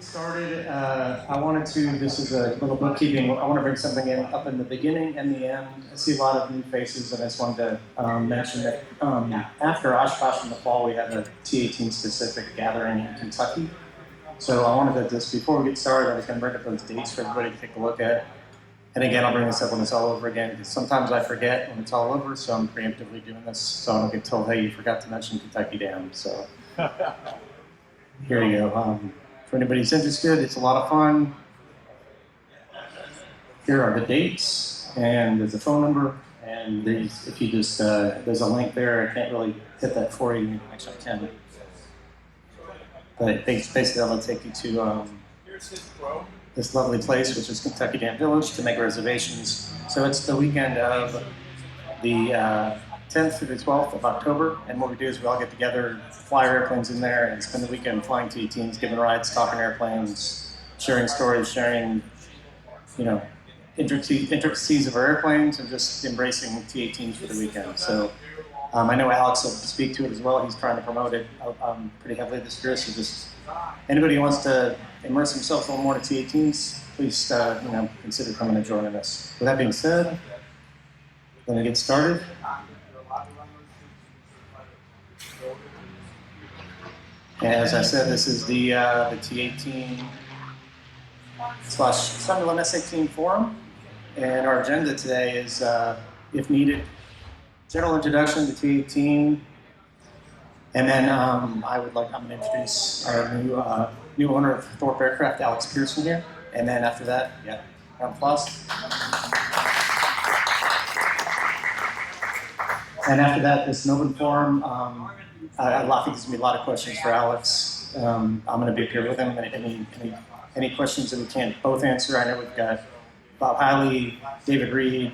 Started, I wanted to, this is a little bookkeeping, I want to bring something in up in the beginning and the end. I see a lot of new faces, and I just wanted to mention that after Oshkosh in the fall, we have a T-18 specific gathering in Kentucky. So I wanted to just, before we get started, I was going to bring up those dates for everybody to take a look at. And again, I'll bring this up when it's all over again, because sometimes I forget when it's all over, so I'm preemptively doing this, so I don't get told, hey, you forgot to mention Kentucky Dam. So here you go. For anybody who's interested, it's a lot of fun. Here are the dates, and there's a phone number, and if you just, there's a link there. I can't really hit that for you. Actually, I can. But basically, I'll take you to this lovely place, which is Kentucky Dam Village, to make reservations. So it's the weekend of the 10th through the 12th of October, and what we do is we all get together, fly our airplanes in there, and spend the weekend flying T-18s, giving rides, talking airplanes, sharing stories, sharing, intricacies of our airplanes, and just embracing T-18s for the weekend. So I know Alex will speak to it as well. He's trying to promote it pretty heavily this year. So just anybody who wants to immerse himself a little more to T-18s, please consider coming and joining us. With that being said, let me get started. As I said, this is the T-18 / Sunderland S-18 forum, and our agenda today is, if needed, general introduction to T-18, and then I'm going to introduce our new owner of Thorp Aircraft, Alex Pearson here, and then after that, round of applause. And after that, this open forum. I think there's going to be a lot of questions for Alex. I'm going to be up here with him. Any questions that we can't both answer? I know we've got Bob Hiley, David Reed,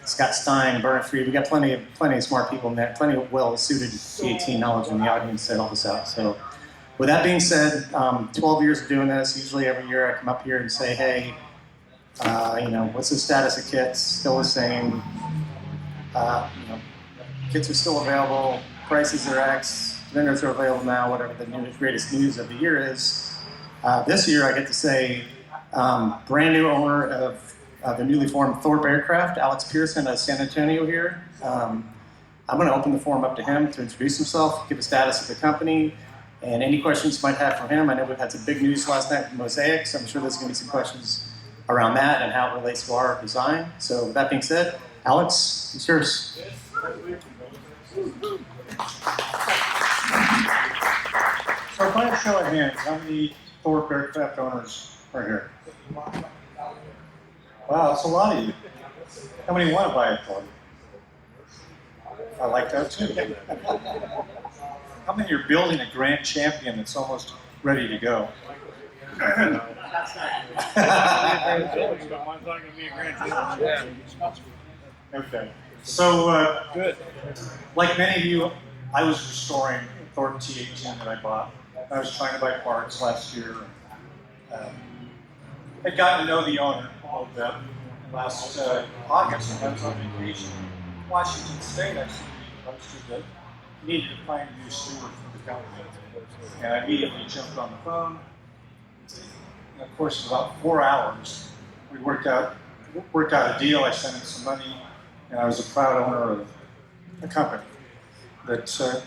Scott Stein, Bernard Freed. We've got plenty of smart people in there, plenty of well-suited T-18 knowledge in the audience to help us out. So with that being said, 12 years of doing this. Usually every year I come up here and say, hey, what's the status of kits? Still the same. Kits are still available. Prices are X, vendors are available now, whatever the greatest news of the year is. This year I get to say, brand new owner of the newly formed Thorp Aircraft, Alex Pearson of San Antonio here. I'm going to open the forum up to him to introduce himself, give a status of the company, and any questions you might have for him. I know we've had some big news last night from Mosaic, so I'm sure there's going to be some questions around that and how it relates to our design. So with that being said, Alex, it's yours. So by a show of hands, how many Thorp Aircraft owners are here? Wow, that's a lot of you. How many want to buy a Thorp? I like that too. How many are building a Grand Champion that's almost ready to go? Okay. So, good. Like many of you, I was restoring a Thorp T-18 that I bought. I was trying to buy parts last year. I'd gotten to know the owner a little bit. Last August, I was on vacation in Washington State. I understood that he needed to find a new steward for the company. And I immediately jumped on the phone. And of course, in about 4 hours, we worked out a deal. I sent him some money. And I was a proud owner of a company that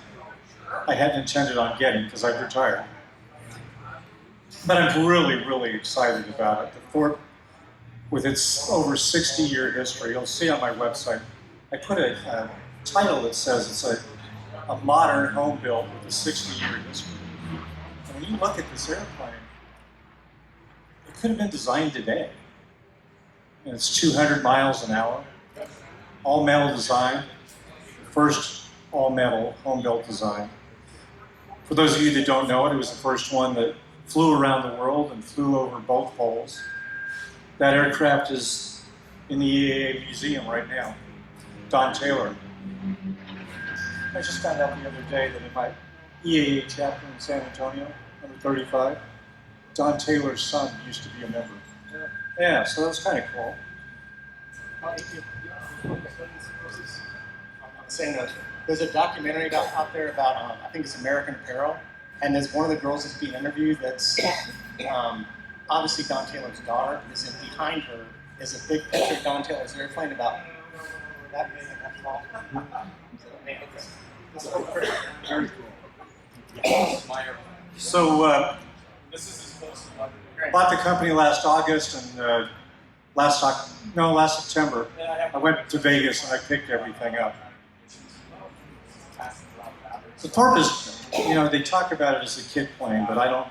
I hadn't intended on getting because I'd retired. But I'm really, really excited about it. The Thorp, with its over 60-year history, you'll see on my website, I put a title that says it's a modern home built with a 60-year history. And when you look at this airplane, it could have been designed today. And it's 200 miles an hour. All-metal design, first all-metal home-built design. For those of you that don't know it, it was the first one that flew around the world and flew over both poles. That aircraft is in the EAA museum right now. Don Taylor. I just found out the other day that in my EAA chapter in San Antonio, number 35, Don Taylor's son used to be a member. Yeah, so that's kind of cool. Saying that there's a documentary out there about, I think it's American Apparel, and there's one of the girls that's being interviewed that's obviously Don Taylor's daughter, is in behind her is a big picture of Don Taylor's airplane about that big and that tall. It's so pretty. Very cool. So bought the company last August, and last September, I went to Vegas and I picked everything up. The Thorp is, they talk about it as a kit plane, but I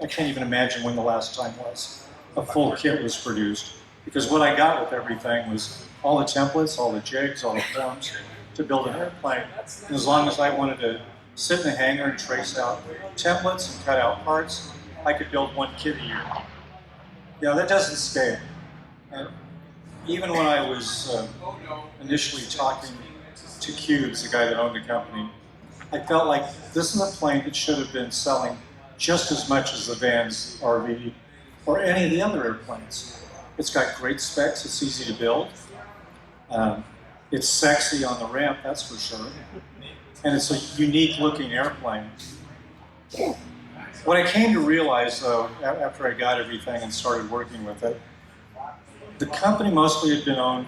can't even imagine when the last time was a full kit was produced. Because what I got with everything was all the templates, all the jigs, all the forms to build an airplane. And as long as I wanted to sit in the hangar and trace out templates and cut out parts, I could build one kit a year. That doesn't scale. And even when I was initially talking to Cubes, the guy that owned the company, I felt like this is a plane that should have been selling just as much as the Vans RV or any of the other airplanes. It's got great specs, it's easy to build. It's sexy on the ramp, that's for sure. And it's a unique looking airplane. What I came to realize though, after I got everything and started working with it, the company mostly had been owned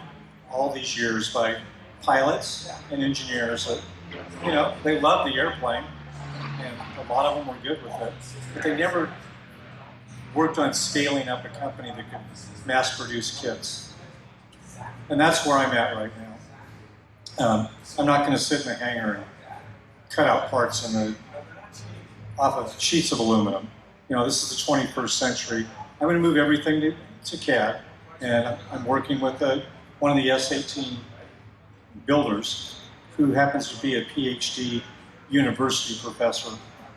all these years by pilots and engineers that, they loved the airplane, and a lot of them were good with it, but they never worked on scaling up a company that could mass produce kits. And that's where I'm at right now. I'm not going to sit in the hangar and cut out parts off of sheets of aluminum. This is the 21st century. I'm going to move everything to CAD, and I'm working with one of the S-18 builders who happens to be a PhD university professor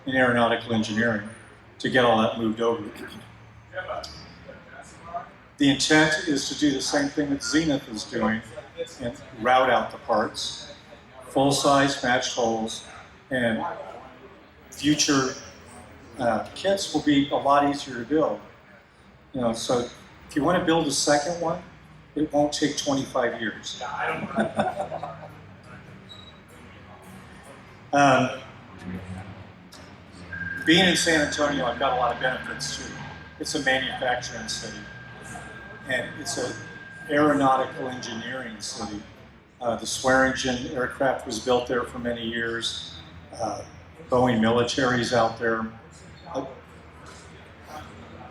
in aeronautical engineering to get all that moved over. The intent is to do the same thing that Zenith is doing and route out the parts, full-size matched holes, and future kits will be a lot easier to build. So if you want to build a second one, it won't take 25 years. Being in San Antonio, I've got a lot of benefits too. It's a manufacturing city, and it's an aeronautical engineering city. The Swearingen aircraft was built there for many years. Boeing military's out there.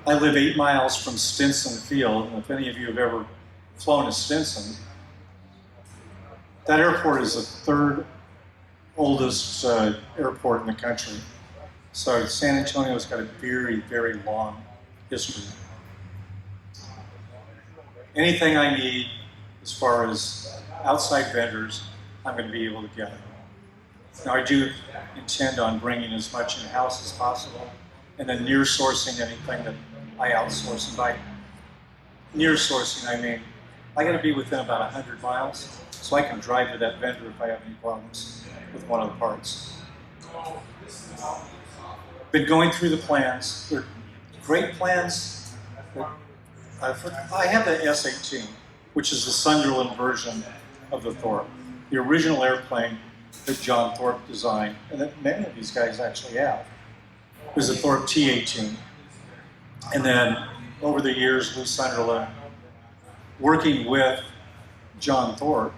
I live 8 miles from Stinson Field, and if any of you have ever flown to Stinson, that airport is the third oldest airport in the country. So San Antonio's got a very, very long history. Anything I need as far as outside vendors, I'm going to be able to get it. Now I do intend on bringing as much in-house as possible, and then near sourcing anything that I outsource. And by near sourcing, I mean I got to be within about 100 miles, so I can drive to that vendor if I have any problems with one of the parts. Been going through the plans. They're great plans. I have the S-18, which is the Sunderland version of the Thorp, the original airplane that John Thorp designed, and that many of these guys actually have. It was a Thorp T-18. And then over the years, Lou Sunderland, working with John Thorp,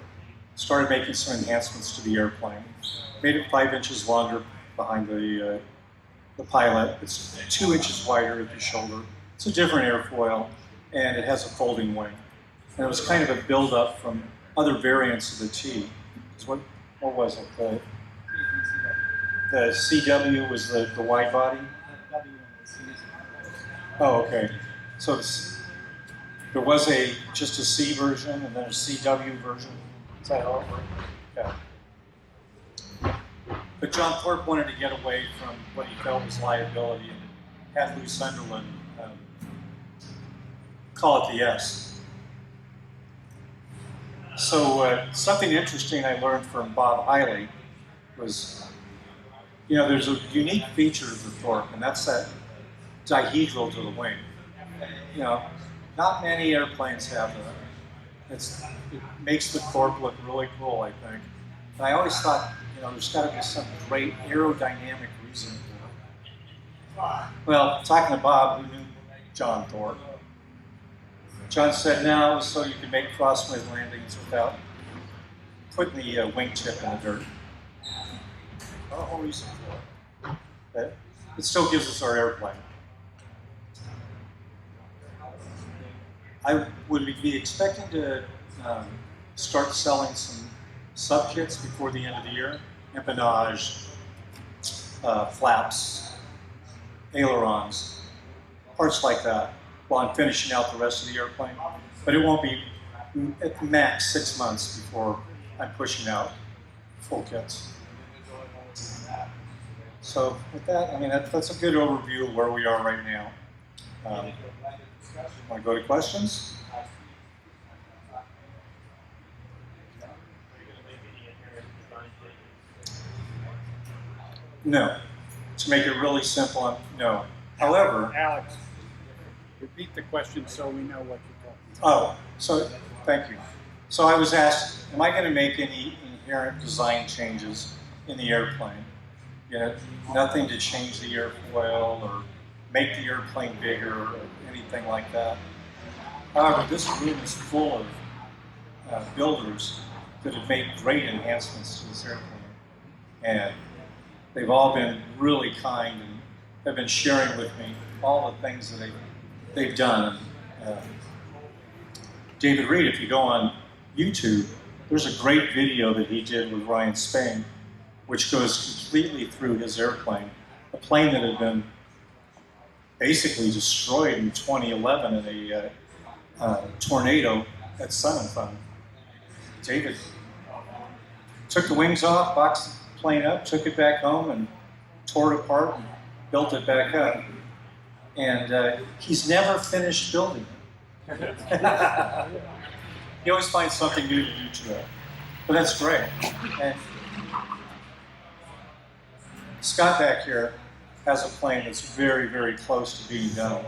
started making some enhancements to the airplane. Made it 5 inches longer behind the pilot. It's 2 inches wider at the shoulder. It's a different airfoil, and it has a folding wing. And it was kind of a build-up from other variants of the T. So what was it? The CW was the wide body? Oh, okay. So there was just a C version and then a CW version. Is that how it worked? Yeah. But John Thorp wanted to get away from what he felt was liability and had Lou Sunderland call it the S. So something interesting I learned from Bob Hiley was, there's a unique feature of the Thorp, and that's that dihedral to the wing. Not many airplanes have that. It makes the Thorp look really cool, I think. And I always thought, there's got to be some great aerodynamic reason for it. Well, talking to Bob, who knew John Thorp, John said, no, it was so you could make crosswise landings without putting the wing chip in the dirt. No whole reason for it. But it still gives us our airplane. I would be expecting to start selling some sub-kits before the end of the year. Empennage, flaps, ailerons, parts like that, while I'm finishing out the rest of the airplane. But it won't be at the max 6 months before I'm pushing out full kits. So with that, I mean, that's a good overview of where we are right now. Want to go to questions? No. To make it really simple, no. However, Alex, repeat the question so we know what you're talking oh, about. so thank you. So I was asked, am I going to make any inherent design changes in the airplane? You know, nothing to change the airfoil or make the airplane bigger or anything like that. However, this room is full of builders that have made great enhancements to this airplane. And they've all been really kind and have been sharing with me all the things that they've done. David Reed, if you go on YouTube, there's a great video that he did with Ryan Spain, which goes completely through his airplane, a plane that had been basically destroyed in 2011 in a tornado at Sun and Fun. David took the wings off, boxed the plane up, took it back home, and tore it apart and built it back up. And he's never finished building it. He always finds something new to do to it. But that's great. And Scott back here has a plane that's very, very close to being done.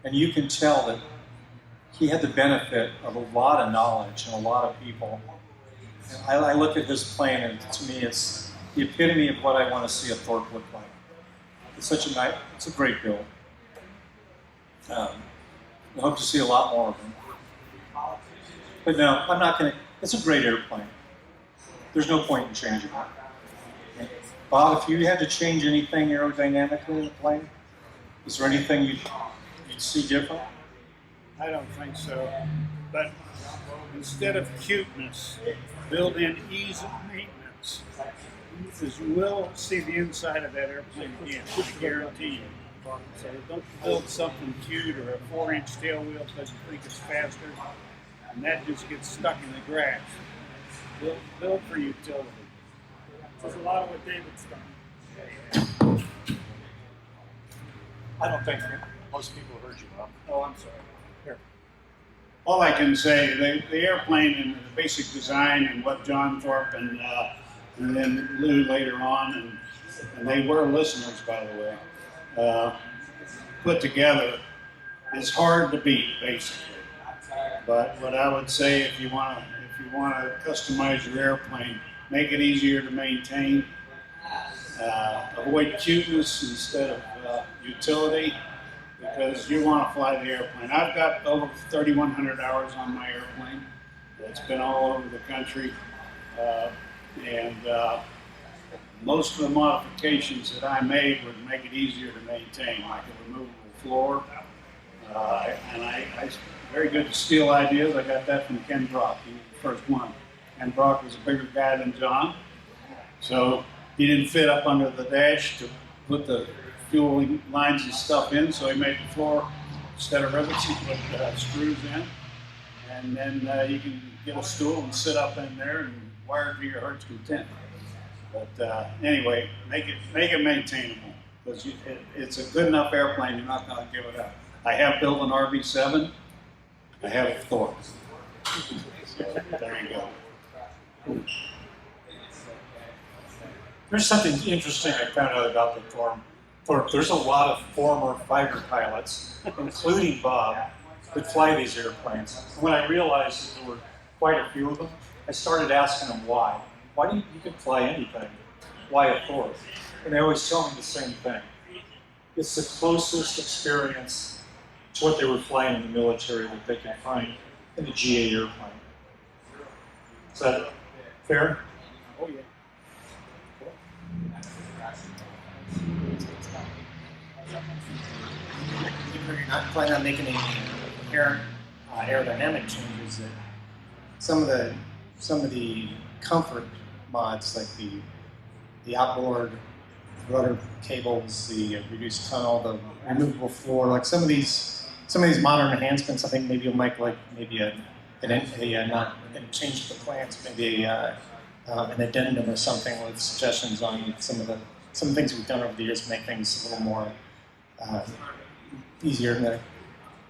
And you can tell that he had the benefit of a lot of knowledge and a lot of people. And I look at his plane, and to me, it's the epitome of what I want to see a Thorp look like. It's such a nice, it's a great build. I hope to see a lot more of them. But no, I'm not going to, it's a great airplane. There's no point in changing it. Bob, if you had to change anything aerodynamically in the plane, is there anything you'd see different? I don't think so. But instead of cuteness, build in ease of maintenance. Because you will see the inside of that airplane again, I guarantee you. So don't build something cute or a 4-inch tail wheel because you think it's faster, and that just gets stuck in the grass. Build for utility. That's a lot of what David's done. I don't think most people heard you, Bob. Oh, I'm sorry. Here. All I can say, the airplane and the basic design and what John Thorp and then Lou later on, and they were listeners, by the way, put together is hard to beat, basically. But what I would say, if you want to customize your airplane, make it easier to maintain. Avoid cuteness instead of utility, because you want to fly the airplane. I've got over 3,100 hours on my airplane. It's been all over the country, and most of the modifications that I made would make it easier to maintain, like a removable floor. And I very good steel ideas. I got that from Ken Brock. He was the first one. Ken Brock was a bigger guy than John, so he didn't fit up under the dash to put the fuel lines and stuff in, so he made the floor, instead of rivets, he put screws in. And then you can get a stool and sit up in there and wire to your heart's content. But anyway, make it maintainable, because it's a good enough airplane, you're not going to give it up. I have built an RV-7. I have a Thorp. So there you go. There's something interesting I found out about the Thorp. There's a lot of former fighter pilots, including Bob, that fly these airplanes. When I realized that there were quite a few of them, I started asking them why. Why do you can fly anything? Why a Thorp? And they always tell me the same thing. it's the closest experience to what they were flying in the military that they can find in the GA airplane. Is that fair? Oh, yeah. You're not planning on making any inherent aerodynamic changes. That some of the comfort mods, like the outboard rudder cables, the reduced tunnel, the removable floor, like some of these modern enhancements, I think maybe you'll make like maybe not a change to the plans, maybe an addendum or something with suggestions on some things we've done over the years to make things a little more easier. The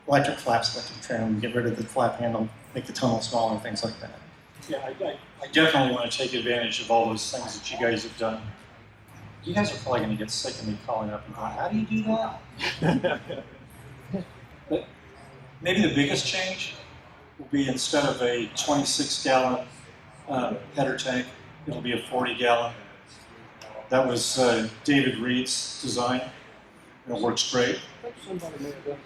electric flaps, electric trim, get rid of the flap handle, make the tunnel smaller, things like that. Yeah, I definitely want to take advantage of all those things that you guys have done. You guys are probably going to get sick of me calling up and going, how do you do that? But maybe the biggest change will be instead of a 26-gallon header tank, it'll be a 40-gallon. That was David Reed's design. It works great. Somebody may have done it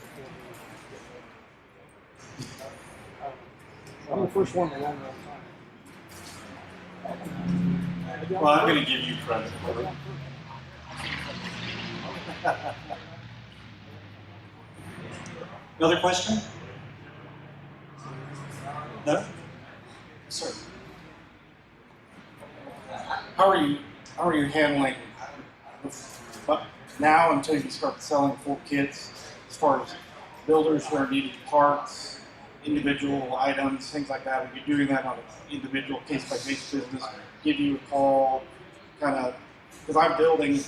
before. I'm the first one in a long time. Well, I'm going to give you credit for it. Another question? No? Sir. How are you handling now until you start selling full kits as far as builders who are needing parts, individual items, things like that? Are you doing that on an individual case-by-case business? Give you a call, kind of, because I'm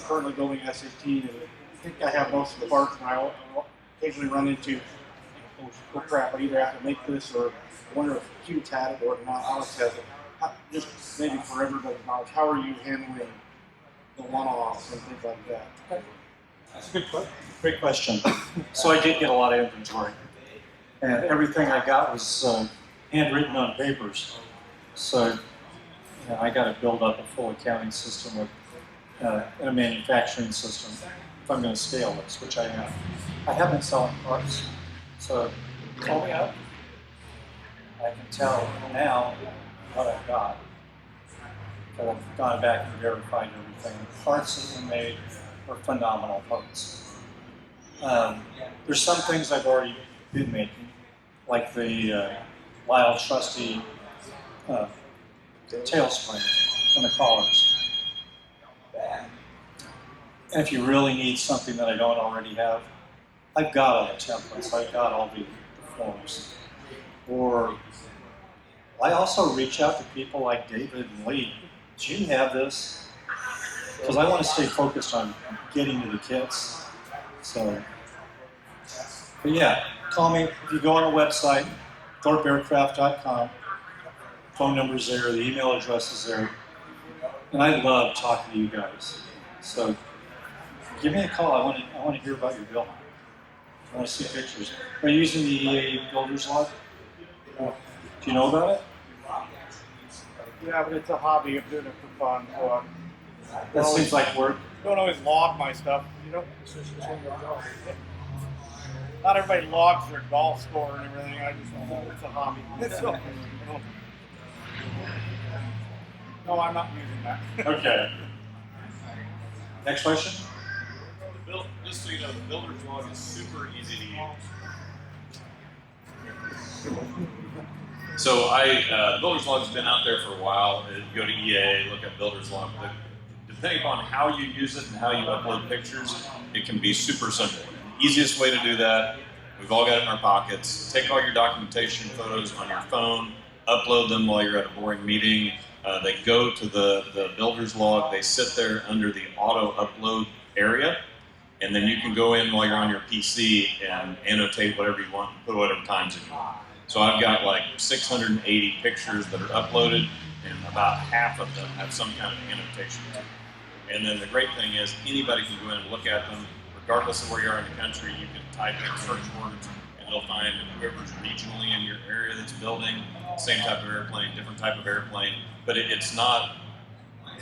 currently building S-18, and I think I have most of the parts, and I occasionally run into, oh crap, I either have to make this, or I wonder if Q's had it or not, Alex has it. Just maybe for everybody's knowledge, how are you handling the one-offs and things like that? That's a great question. So I did get a lot of inventory, and everything I got was handwritten on papers. So I got to build up a full accounting system with and a manufacturing system if I'm going to scale this, which I am. I have been selling parts, so call me up. I can tell now what I've got. But I've gone back and verified everything. The parts that were made were phenomenal parts. There's some things I've already been making, like the Lyle trusty tail spring and the collars. And if you really need something that I don't already have, I've got all the templates, I've got all the forms. Or I also reach out to people like David and Lee. Do you have this? Because I want to stay focused on getting to the kits. So, but yeah, call me. If you go on the website, thorpaircraft.com, phone number's there, the email address is there. And I love talking to you guys. So give me a call. I want to hear about your build. I want to see pictures. Are you using the EAA builder's log? Do you know about it? Yeah, but it's a hobby. I'm doing it for fun. So That seems like work. don't always log my stuff. Not everybody logs their golf score and everything. It's a hobby. No, I'm not using that. Okay. Next question? Just so you know, the builder's log is super easy to use. So builder's log has been out there for a while. You go to EAA, look at builder's log. But depending upon how you use it and how you upload pictures, it can be super simple. Easiest way to do that, we've all got it in our pockets. Take all your documentation photos on your phone, upload them while you're at a boring meeting. They go to the builder's log. They sit there under the auto upload area. And then you can go in while you're on your PC and annotate whatever you want, put whatever times in you want. So I've got like 680 pictures that are uploaded, and about half of them have some kind of annotation to them. And then the great thing is anybody can go in and look at them, regardless of where you are in the country. You can type in search words, and they'll find whoever's regionally in your area that's building, same type of airplane, different type of airplane. But it's not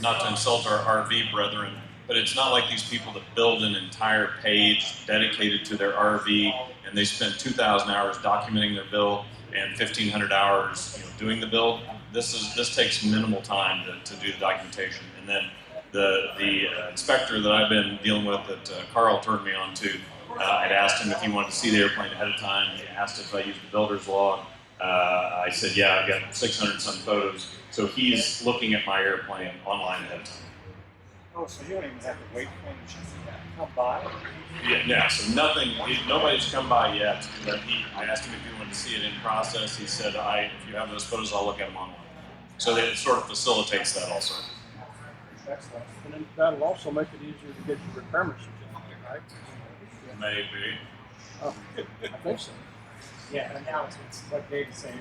to insult our RV brethren. But it's not like these people that build an entire page dedicated to their RV and they spend 2,000 hours documenting their build and 1,500 hours doing the build. This takes minimal time to do the documentation. And then the inspector that I've been dealing with that Carl turned me on to, I'd asked him if he wanted to see the airplane ahead of time. He asked if I used the builder's log. I said, yeah, I've got 600 some photos. So he's looking at my airplane online ahead of time. Oh, so you don't even have to wait for him to come by? Yeah, so nobody's come by yet. But I asked him if he wanted to see it in process. He said, if you have those photos, I'll look at them online. So it sort of facilitates that also. Excellent. And then that'll also make it easier to get your repairman certificate, right? Maybe. Oh, I think so. Yeah, and now it's what Dave's saying.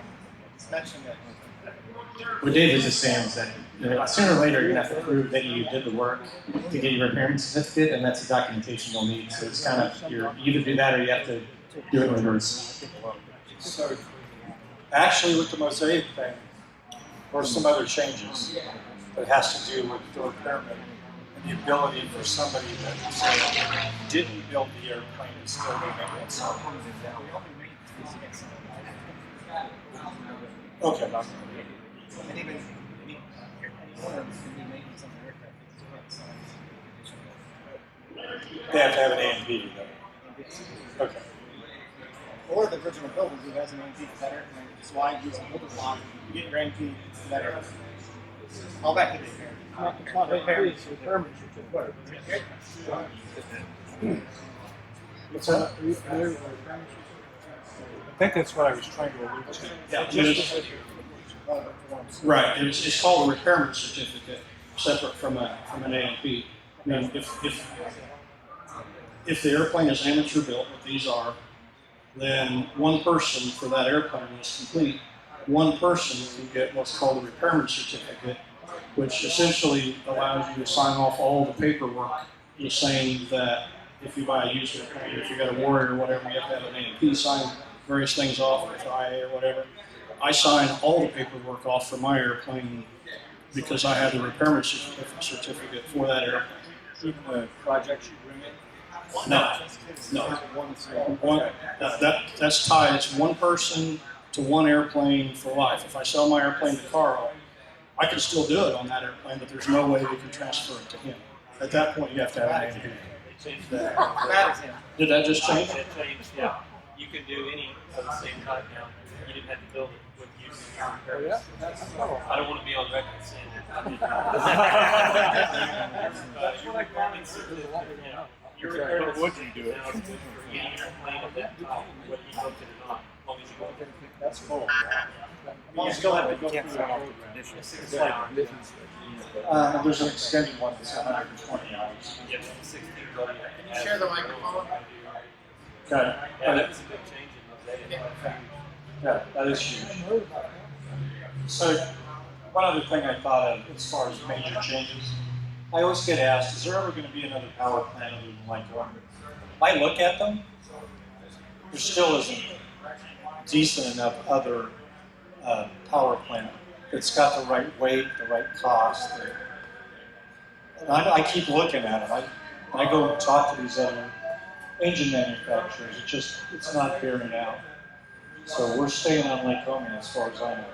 It's mentioned that. What Dave is just saying is that sooner or later you're gonna have to prove that you did the work to get your repairman certificate, and that's the documentation you'll need. So it's kind of you either do that or you have to do it in reverse. So actually with the mosaic thing, or some other changes that has to do with the repairman and the ability for somebody that say didn't build the airplane to still do maintenance. Okay. And even any owner can do maintenance on the aircraft. They have to have an A&P though. Okay. Or the original builder who has an A&P for that airplane, which is why I use a builder's log. You get your A&P for that airplane. All back to the airplane. It's not repairman, it's repairman certificate. What's that? Are you familiar with repairman certificate? I think that's what I was trying to allude to. Yeah, right. It's called a repairman certificate, separate from an A&P. I mean, if the airplane is amateur built, what these are, then one person for that airplane is complete. One person can get what's called a repairman certificate, which essentially allows you to sign off all the paperwork, the same that if you buy a used airplane, if you got a Warrior or whatever, you have to have an A&P sign various things off with IA or whatever. I sign all the paperwork off for my airplane because I have the repairman certificate for that airplane. Even the projects you bring in? No. That's tied. It's one person to one airplane for life. If I sell my airplane to Carl, I can still do it on that airplane, but there's no way we can transfer it to him. At that point, you have to have an A&P. They changed that. That is him. Did that just change? It changed, yeah. You can do any of the same type now. You didn't have to build it with using your Oh, repairs. yeah? I don't want to be on record saying that I did not. That's what I found. There's a lot we don't know. Your repair But would you do it? now is good for any airplane of that type, whether you built it or not, as long as you built it. That's cool. You still have to go through the whole It's like, There's an extended one that's 120 hours. you have 16 W. Can you share the microphone? Got it. Yeah, that was a big change in those days. Yeah, that is huge. So, one other thing I thought of as far as major changes, I always get asked, is there ever going to be another power plant other than like one? I look at them, there still isn't decent enough other power plant that's got the right weight, the right cost. And I keep looking at them. I go and talk to these other engine manufacturers. It's not bearing out. So we're staying on Lake Coman as far as I know.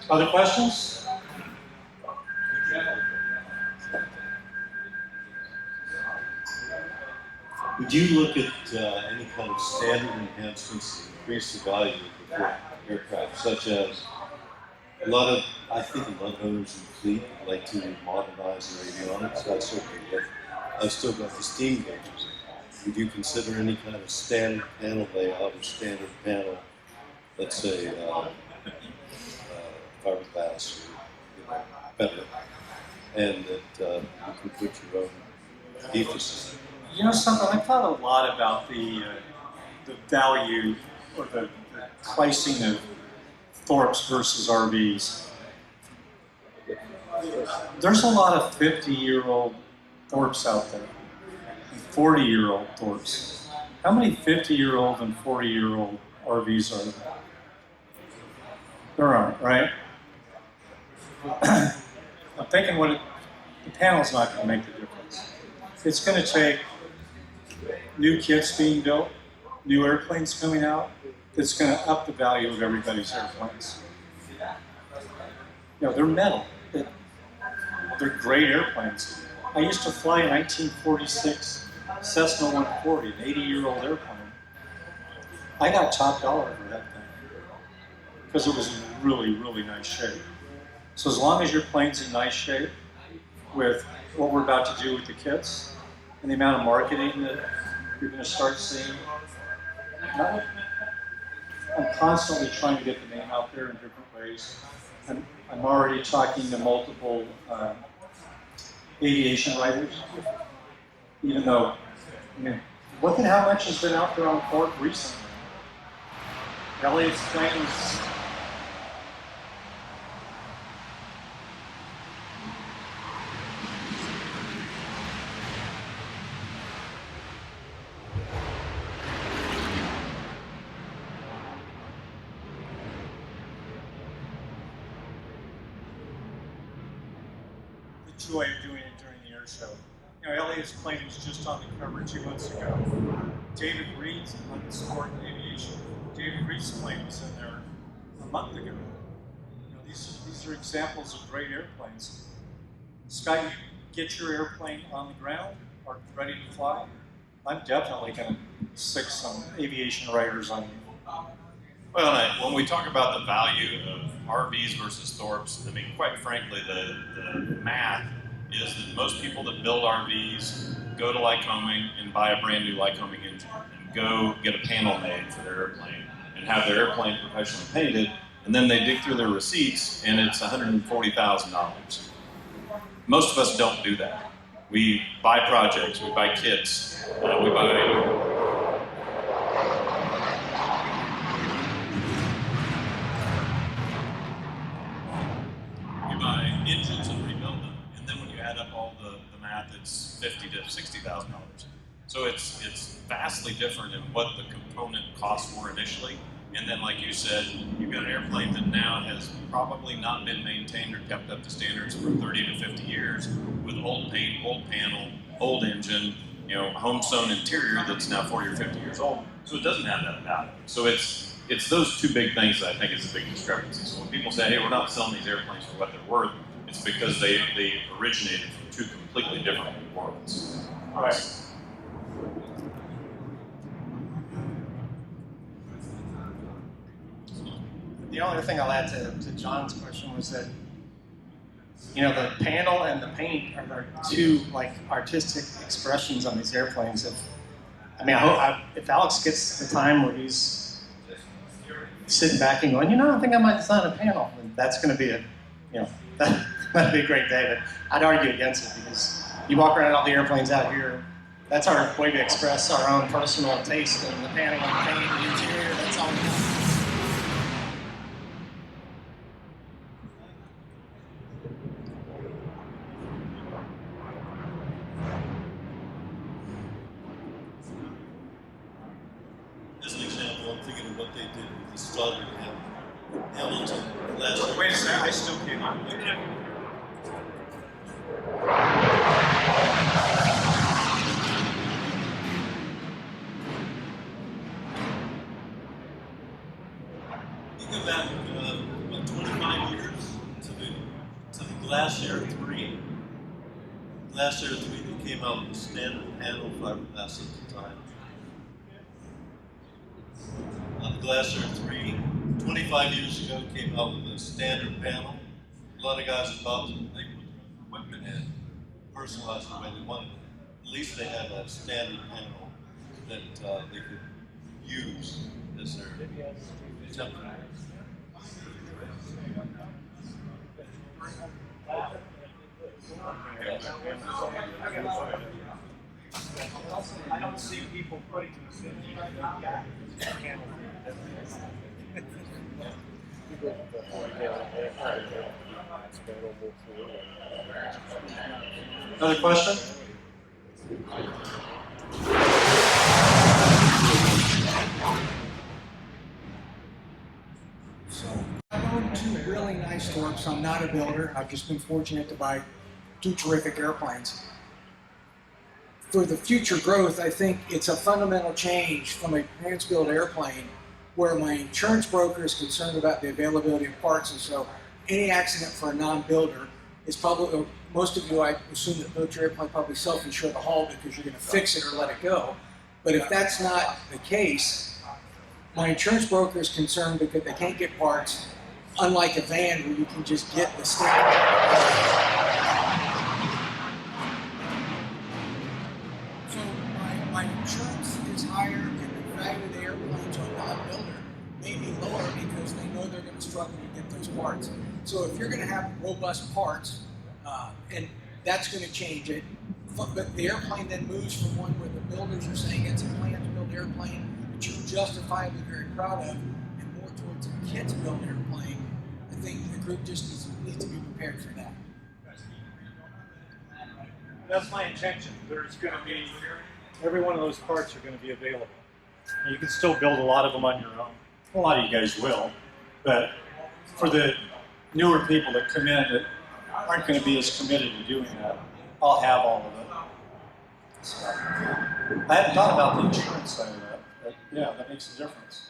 Other questions? Would you look at any kind of standard enhancements to increase the value of the aircraft, such as I think a lot of owners in the fleet like to modernize their avionics, that sort of thing. I've still got the steam gauges. Would you consider any kind of standard panel layout or standard panel, let's say fiberglass or better, and that you can put your own HEFA system? You know something, I thought a lot about the value or the pricing of Thorps versus RVs. There's a lot of 50-year-old Thorps out there, and 40-year-old Thorps. How many 50-year-old and 40-year-old RVs are there? There aren't, right? I'm thinking the panel's not going to make the difference. It's going to take new kits being built, new airplanes coming out, that's going to up the value of everybody's airplanes. You know, they're metal. They're great airplanes. I used to fly a 1946 Cessna 140, an 80-year-old airplane. I got top dollar for that thing because it was in really, really nice shape. So as long as your plane's in nice shape with what we're about to do with the kits and the amount of marketing that you're going to start seeing, I'm constantly trying to get the name out there in different ways. I'm already talking to multiple aviation writers, even though, I mean, look at how much has been out there on Thorp recently. Elliot's planes. The joy of doing it during the air show. You know, Elliot's plane was just on the cover 2 months ago. David Reed's on the Sport and Aviation. David Reed's plane was in there a month ago. You know, these are examples of great airplanes. Scott, you get your airplane on the ground or ready to fly, I'm definitely going to stick some aviation writers on you. Well, when we talk about the value of RVs versus Thorps, I mean, quite frankly, the math is that most people that build RVs go to Lycoming and buy a brand new Lycoming engine and go get a panel made for their airplane and have their airplane professionally painted, and then they dig through their receipts and it's $140,000. Most of us don't do that. We buy projects, we buy kits, we buy engines and rebuild them, and then when you add up all the math, it's $50,000 to $60,000. So it's vastly different in what the component costs were initially. And then, like you said, you've got an airplane that now has probably not been maintained or kept up to standards for 30 to 50 years, with old paint, old panel, old engine, you know, home sewn interior that's now 40 or 50 years old. So it doesn't have that value. So it's those two big things that I think is a big discrepancy. So when people say, hey, we're not selling these airplanes for what they're worth, it's because they originated from two completely different worlds. Right. The only thing I'll add to John's question was that, you know, the panel and the paint are two like artistic expressions on these airplanes. If Alex gets to the time where he's sitting back and going, you know, I think I might design a panel, and that's going to be that'd be a great day. But I'd argue against it because you walk around all the airplanes out here. That's our way to express our own personal taste in the panel and the paint and the interior. That's all we have. As an example, I'm thinking of what they did with the Slugger Hamilton last year. Wait a second, I still can't. Okay. You go back about 25 years to the Glacier 3. Glacier 3 that came out with standard panel fiberglass at the time. Glacier 3, 25 years ago, came out with a standard panel. A lot of guys thought they put their equipment in, personalized the way they wanted it. At least they had a standard panel that they could use as their template. I don't see people putting this in panel. Another question? So I own two really nice Thorps so I'm not a builder. I've just been fortunate to buy 2 terrific airplanes. For the future growth, I think it's a fundamental change from a trans-built airplane where my insurance broker is concerned about the availability of parts, and so any accident for a non-builder is probably, most of you, I assume that built your airplane probably self-insure the hull because you're going to fix it or let it go. But if that's not the case, my insurance broker is concerned because they can't get parts, unlike a van where you can just get the standard. So my insurance is higher and the value of the airplane to a non-builder may be lower because they know they're going to struggle to get those parts. So if you're going to have robust parts, and that's going to change it, but the airplane then moves from one where the builders are saying it's a plan-to-build airplane that you're justifiably very proud of, and more towards a kit-to-build airplane. I think the group just needs to be prepared for that. That's my intention. There's going to be, every one of those parts are going to be available. And you can still build a lot of them on your own. A lot of you guys will, but for the newer people that come in that aren't going to be as committed to doing that, I'll have all of it. So, I hadn't thought about the insurance side of that, but yeah, that makes a difference.